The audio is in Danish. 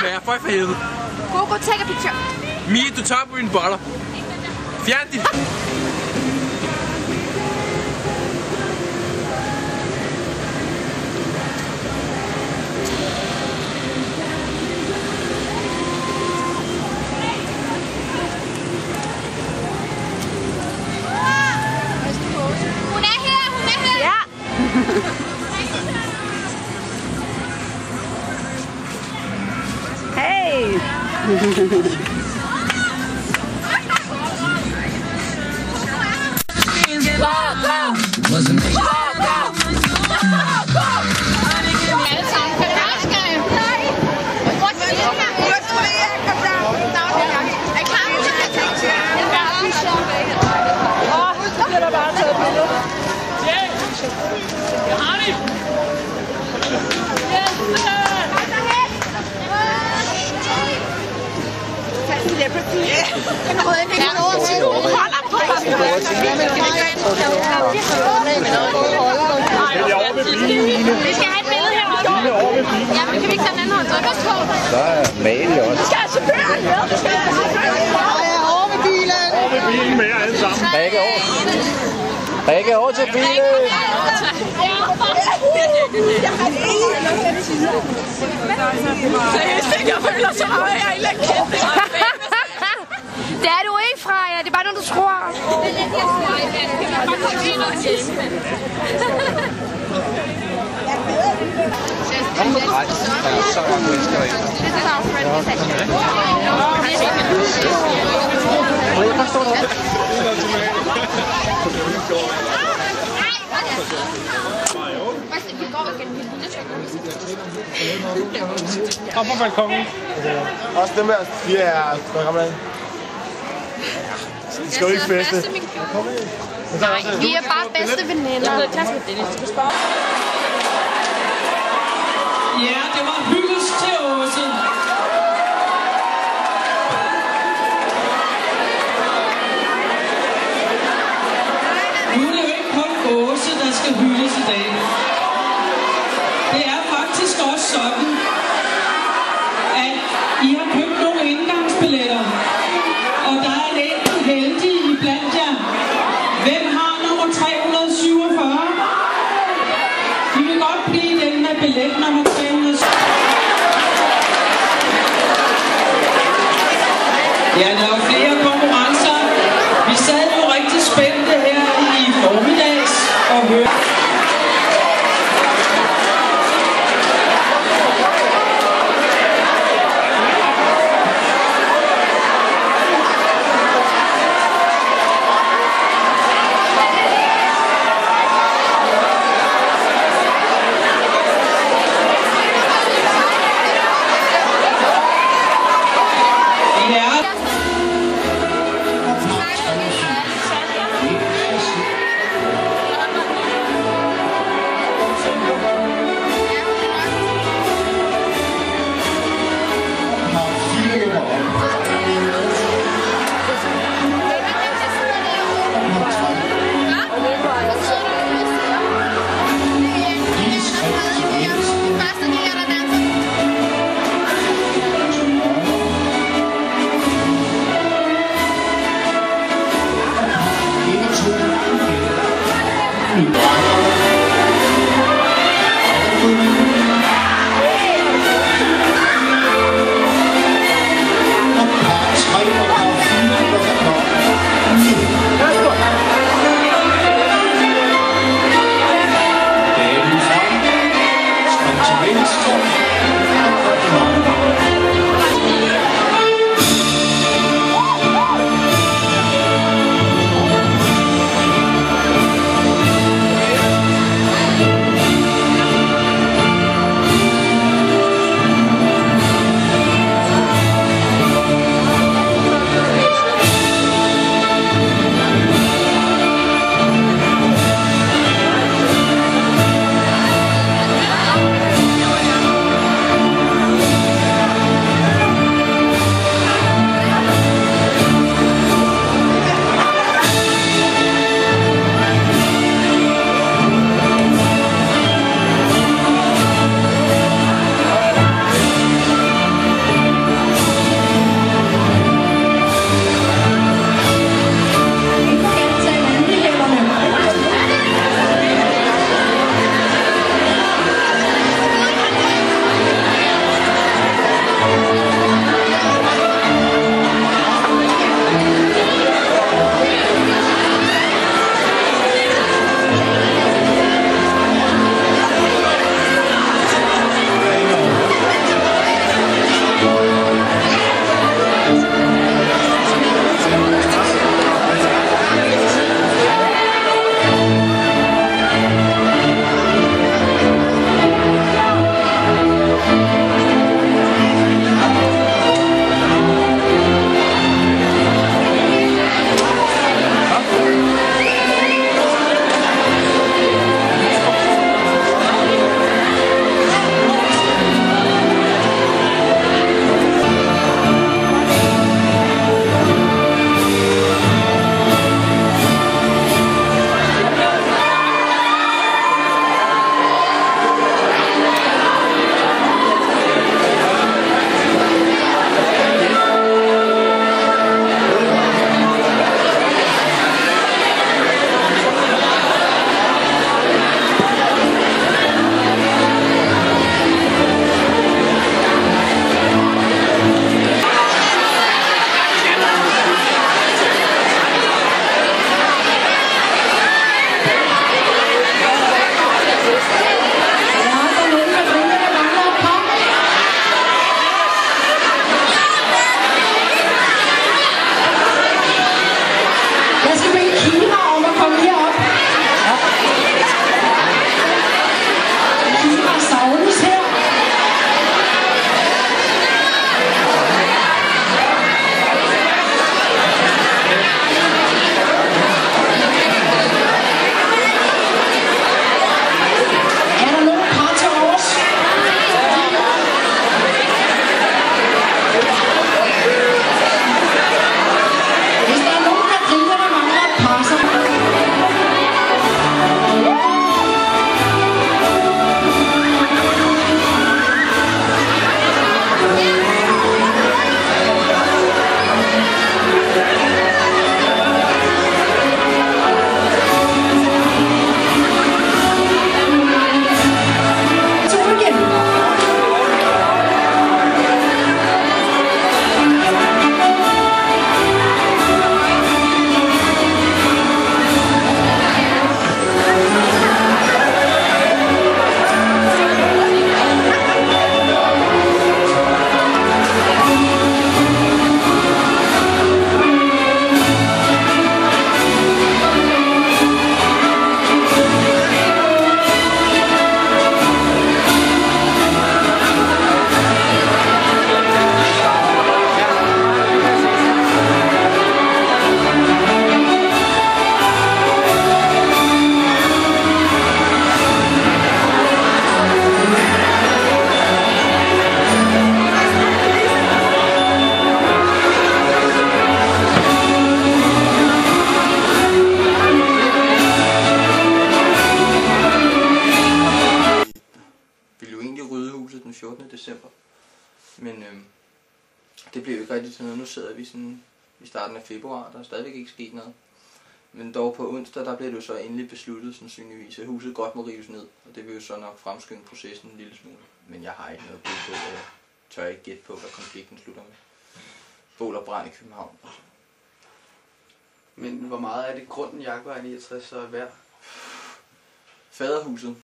smager. Føj for helvede. Go, take a picture. Mie, du tager på mine boller. Fjern dit. Hun er her. Ja. Hey! Vi skal have et billede herovre. Ja, men kan vi ikke tage den anden hånd? Der er male også. Skal chaufføren med? Over med bilen! Over med bilen med jer alle sammen. Rikke over til bilen! Jeg føler så meget, jeg er ikke kendt. Det er du ikke, Freja. Det er bare noget, du tror. Kom på balkongen. Også dem her, de er... Hvor gamle er de? De skal jo ikke feste. Nej, vi er bare bedste veninder. Ja, det var hyldest til Åse. Nu er det jo ikke kun Åse, der skal hyldes i dag. Det er faktisk også sådan, at I har købt nogle indgangsbilletter, og der er en enkelt heldig i blandt jer. Hvem har nummer 347? Vi vil godt blive den med billet nummer 347. Ja, der er flere konkurrencer. Vi sad jo rigtig spændte her i formiddags og hørte. 14. december. Men det blev jo ikke rigtig til noget. Nu sidder vi sådan i starten af februar, der er stadigvæk ikke sket noget. Men dog på onsdag, der blev det jo så endelig besluttet sandsynligvis, at huset godt må rives ned. Og det vil jo så nok fremskynde processen en lille smule. Men jeg har ikke noget bud på, og jeg tør ikke gætte på, hvad konflikten slutter med. Bål og brand i København. Men hvor meget er det grunden Jagtvej 69 så er værd? Faderhuset,